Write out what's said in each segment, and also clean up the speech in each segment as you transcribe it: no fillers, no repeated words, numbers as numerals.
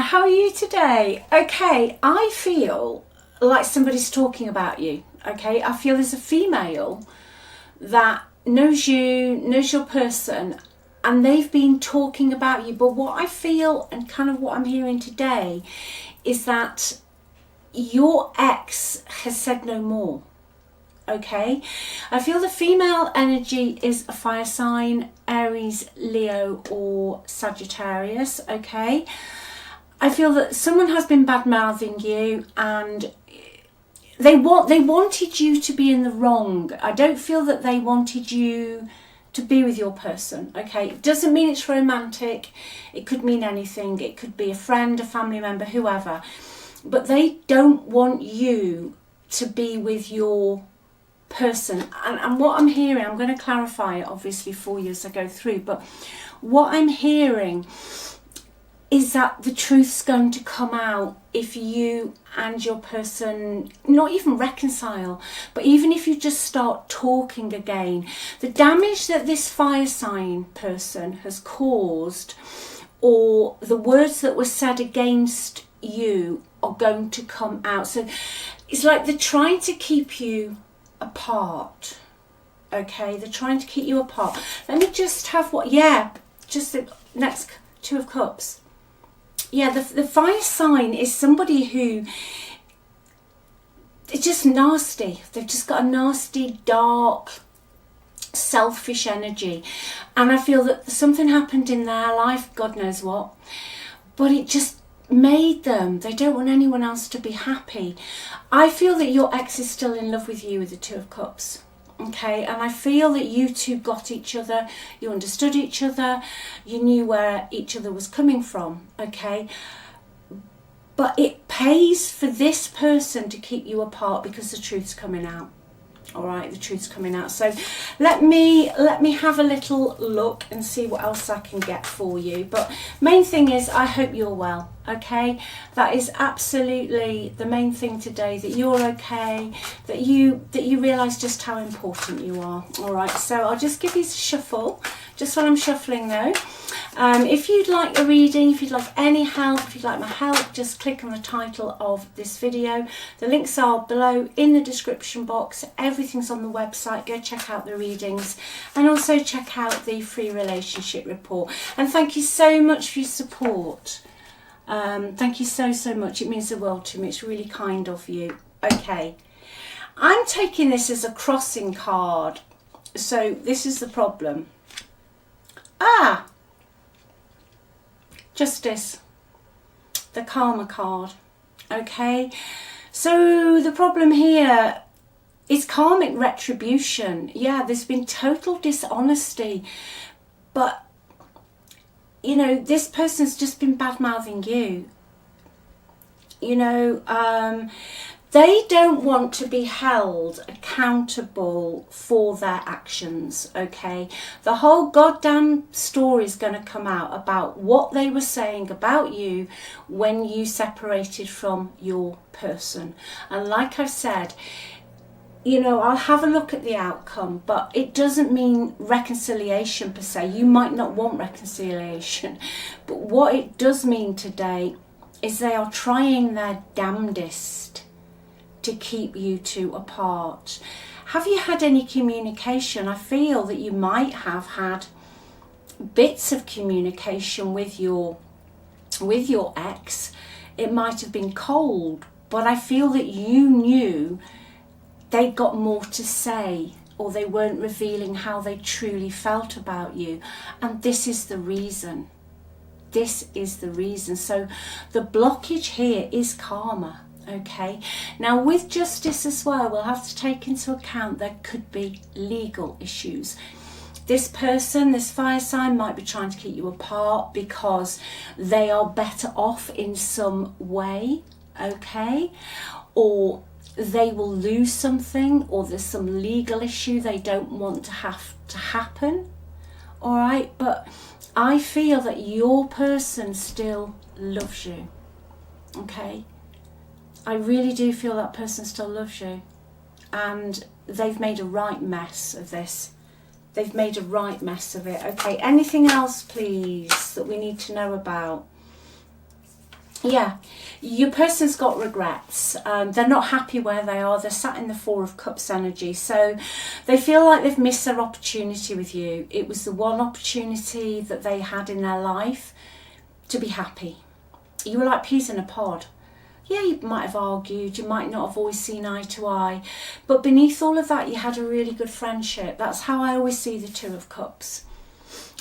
how are you today? Okay, I feel like somebody's talking about you. Okay, I feel there's a female that knows you, knows your person, and they've been talking about you. But what I feel and kind of what I'm hearing today is that your ex has said no more. Okay, I feel the female energy is a fire sign, Aries, Leo or Sagittarius. Okay, I feel that someone has been bad mouthing you and they wanted you to be in the wrong. I don't feel that they wanted you to be with your person. Okay, it doesn't mean it's romantic. It could mean anything. It could be a friend, a family member, whoever. But they don't want you to be with your person. And what I'm hearing, I'm going to clarify it obviously for you as I go through, but what I'm hearing is that the truth's going to come out if you and your person not even reconcile, but even if you just start talking again. The damage that this fire sign person has caused, or the words that were said against you, are going to come out. So it's like they're trying to keep you apart. Okay, they're trying to keep you apart. Let me just have just the next Two of Cups. Yeah, the fire sign is somebody who is just nasty. They've just got a nasty, dark, selfish energy. And I feel that something happened in their life, God knows what, but it just made them, they don't want anyone else to be happy. I feel that your ex is still in love with you with the Two of Cups. Okay, and I feel that you two got each other, you understood each other, you knew where each other was coming from. Okay, but it pays for this person to keep you apart because the truth's coming out. All right, the truth's coming out. So let me have a little look and see what else I can get for you. But main thing is, I hope you're well. Okay, that is absolutely the main thing today, that you're okay, that you realize just how important you are. All right, so I'll just give you a shuffle just while I'm shuffling though. If you'd like a reading, if you'd like any help, if you'd like my help, just click on the title of this video. The links are below in the description box. Everything's on the website. Go check out the readings and also check out the free relationship report. And thank you so much for your support. Thank you so much. It means the world to me. It's really kind of you. Okay, I'm taking this as a crossing card. So this is the problem. Justice, the Karma card. Okay, so the problem here is karmic retribution. Yeah, there's been total dishonesty, but you know, this person's just been bad-mouthing you. You know, they don't want to be held accountable for their actions, okay? The whole goddamn story is going to come out about what they were saying about you when you separated from your person. And like I said, you know, I'll have a look at the outcome, but it doesn't mean reconciliation per se. You might not want reconciliation, but what it does mean today is they are trying their damnedest to keep you two apart. Have you had any communication? I feel that you might have had bits of communication with your ex. It might have been cold, but I feel that you knew they got more to say, or they weren't revealing how they truly felt about you. And this is the reason. This is the reason. So the blockage here is karma. Okay, now with justice as well, we'll have to take into account there could be legal issues. This person, this fire sign, might be trying to keep you apart because they are better off in some way, okay? Or they will lose something, or there's some legal issue they don't want to have to happen, all right? But I feel that your person still loves you, okay? I really do feel that person still loves you, and they've made a right mess of this. They've made a right mess of it. Okay, anything else, please, that we need to know about? Yeah, your person's got regrets. They're not happy where they are. They're sat in the Four of Cups energy. So they feel like they've missed their opportunity with you. It was the one opportunity that they had in their life to be happy. You were like peas in a pod. Yeah, you might have argued. You might not have always seen eye to eye. But beneath all of that, you had a really good friendship. That's how I always see the Two of Cups.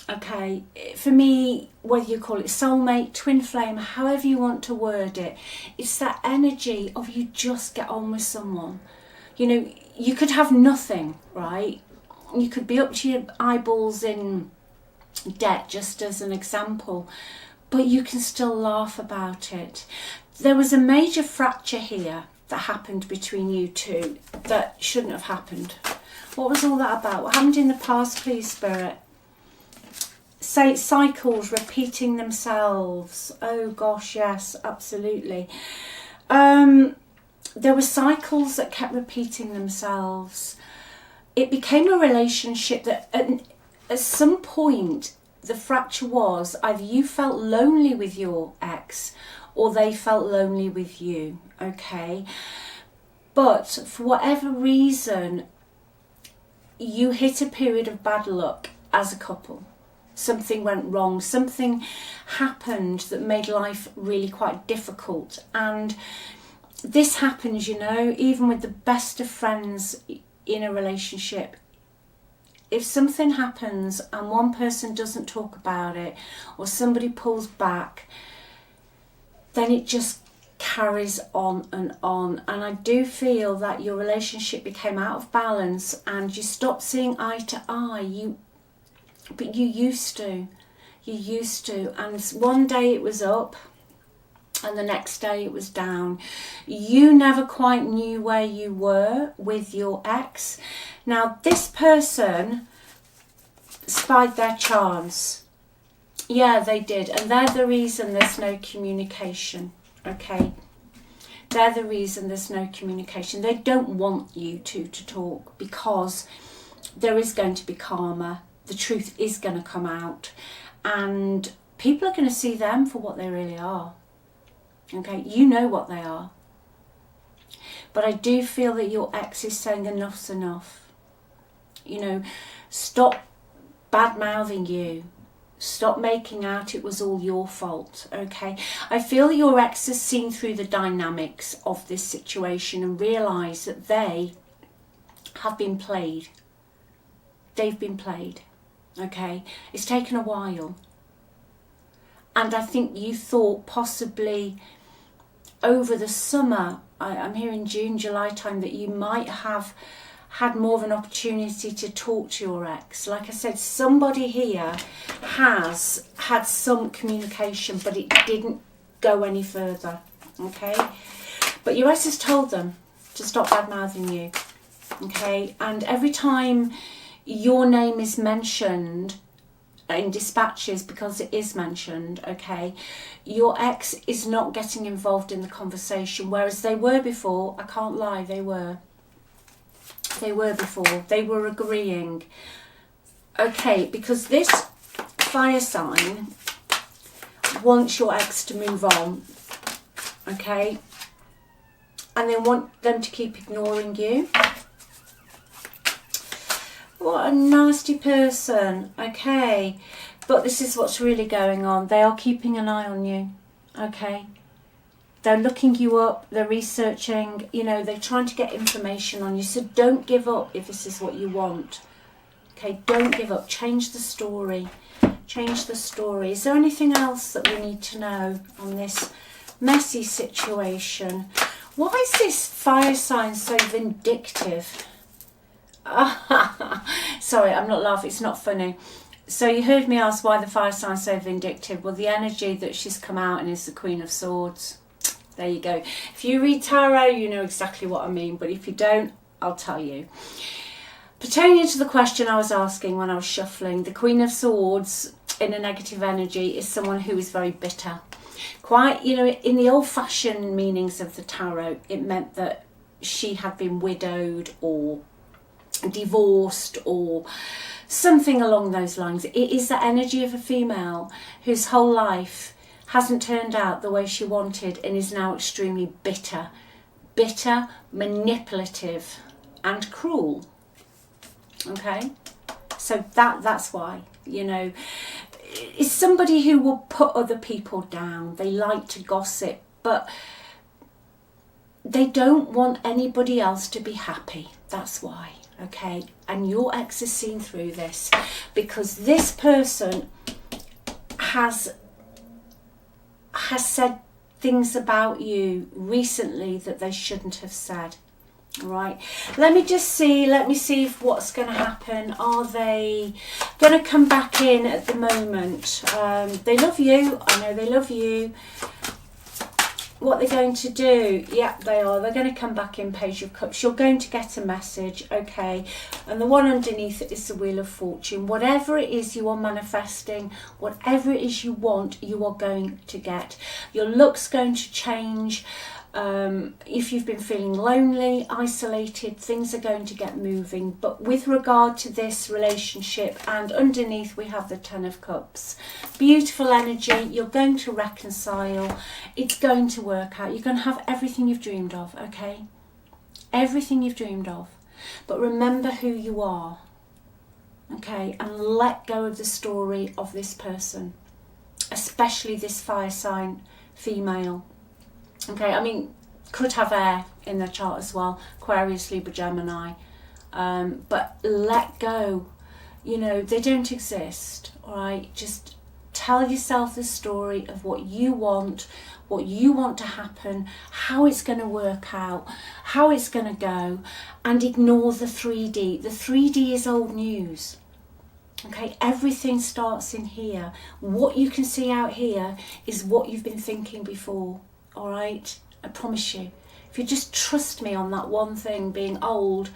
Okay, for me, whether you call it soulmate, twin flame, however you want to word it, it's that energy of you just get on with someone. You know, you could have nothing, right? You could be up to your eyeballs in debt, just as an example, but you can still laugh about it. There was a major fracture here that happened between you two that shouldn't have happened. What was all that about? What happened in the past, please, Spirit? Say cycles repeating themselves. Oh gosh, yes, absolutely. There were cycles that kept repeating themselves. It became a relationship that at some point the fracture was either you felt lonely with your ex or they felt lonely with you, okay? But for whatever reason, you hit a period of bad luck as a couple. Something went wrong, something happened that made life really quite difficult. And this happens, you know, even with the best of friends in a relationship. If something happens and one person doesn't talk about it or somebody pulls back, then it just carries on and on. And I do feel that your relationship became out of balance and you stopped seeing eye to eye. But you used to, and one day it was up and the next day it was down. You never quite knew where you were with your ex. Now this person spied their chance. Yeah, they did, and they're the reason there's no communication, okay? They're the reason there's no communication. They don't want you two to talk because there is going to be karma. The truth is going to come out and people are going to see them for what they really are. Okay, you know what they are. But I do feel that your ex is saying enough's enough. You know, stop bad-mouthing you. Stop making out it was all your fault, okay? I feel your ex has seen through the dynamics of this situation and realised that they have been played. They've been played. Okay, it's taken a while, and I think you thought possibly over the summer, I'm hearing June, July time, that you might have had more of an opportunity to talk to your ex. Like I said, somebody here has had some communication, but it didn't go any further, okay? But your ex has told them to stop bad-mouthing you, okay? And every time your name is mentioned in dispatches, because it is mentioned, okay, your ex is not getting involved in the conversation, whereas they were before. I can't lie, they were before. They were agreeing, okay, because this fire sign wants your ex to move on, okay, and they want them to keep ignoring you. What a nasty person, okay. But this is what's really going on. They are keeping an eye on you, okay. They're looking you up, they're researching, you know, they're trying to get information on you. So don't give up if this is what you want. Okay, don't give up. Change the story. Change the story. Is there anything else that we need to know on this messy situation? Why is this fire sign so vindictive? Sorry, I'm not laughing, it's not funny. So you heard me ask why the fire sign's so vindictive. Well, the energy that she's come out in is the Queen of Swords. There you go. If you read tarot, you know exactly what I mean, but if you don't, I'll tell you. Pertaining to the question I was asking when I was shuffling, the Queen of Swords in a negative energy is someone who is very bitter. Quite, you know, in the old-fashioned meanings of the tarot, it meant that she had been widowed or divorced or something along those lines. It is the energy of a female whose whole life hasn't turned out the way she wanted and is now extremely bitter, manipulative and cruel. Okay, so that's why, you know, it's somebody who will put other people down. They like to gossip, but they don't want anybody else to be happy. That's why. Okay, and your ex has seen through this, because this person has said things about you recently that they shouldn't have said. All right, let me see if what's going to happen. Are they going to come back in at the moment? They love you. I know they love you. What they're going to do, yeah, they are. They're going to come back in, Page of Cups. You're going to get a message, okay? And the one underneath it is the Wheel of Fortune. Whatever it is you are manifesting, whatever it is you want, you are going to get. Your look's going to change. If you've been feeling lonely, isolated, things are going to get moving. But with regard to this relationship, and underneath we have the Ten of Cups. Beautiful energy. You're going to reconcile. It's going to work out. You're going to have everything you've dreamed of, okay? Everything you've dreamed of. But remember who you are, okay? And let go of the story of this person, especially this fire sign female. Okay, I mean, could have air in their chart as well, Aquarius, Libra, Gemini, but let go. You know, they don't exist, all right? Just tell yourself the story of what you want to happen, how it's going to work out, how it's going to go, and ignore the 3D. The 3D is old news. Okay, everything starts in here. What you can see out here is what you've been thinking before. All right, I promise you, if you just trust me on that one thing, being old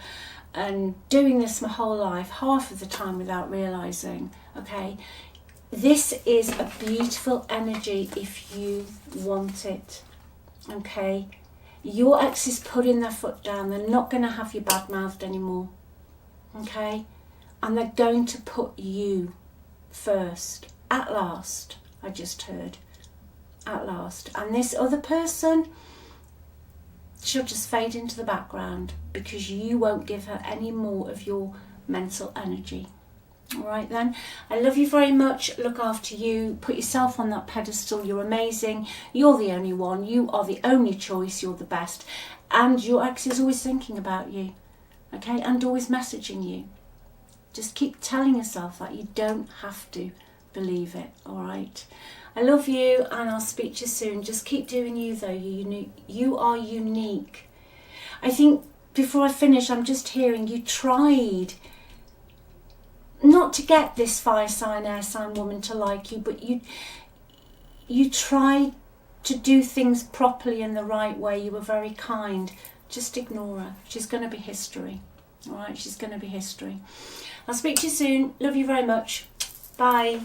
and doing this my whole life, half of the time without realizing, okay, this is a beautiful energy if you want it. Okay, your ex is putting their foot down. They're not going to have you bad-mouthed anymore. Okay, and they're going to put you first. At last, I just heard. At last. And this other person, she'll just fade into the background because you won't give her any more of your mental energy. All right then, I love you very much. Look after you. Put yourself on that pedestal. You're amazing. You're the only one. You are the only choice. You're the best. And your ex is always thinking about you, okay, and always messaging you. Just keep telling yourself that. You don't have to believe it. All right, I love you, and I'll speak to you soon. Just keep doing you, though. You are unique. I think before I finish, I'm just hearing you tried not to get this fire sign, air sign woman to like you, but you tried to do things properly in the right way. You were very kind. Just ignore her. She's going to be history. All right, she's going to be history. I'll speak to you soon. Love you very much. Bye.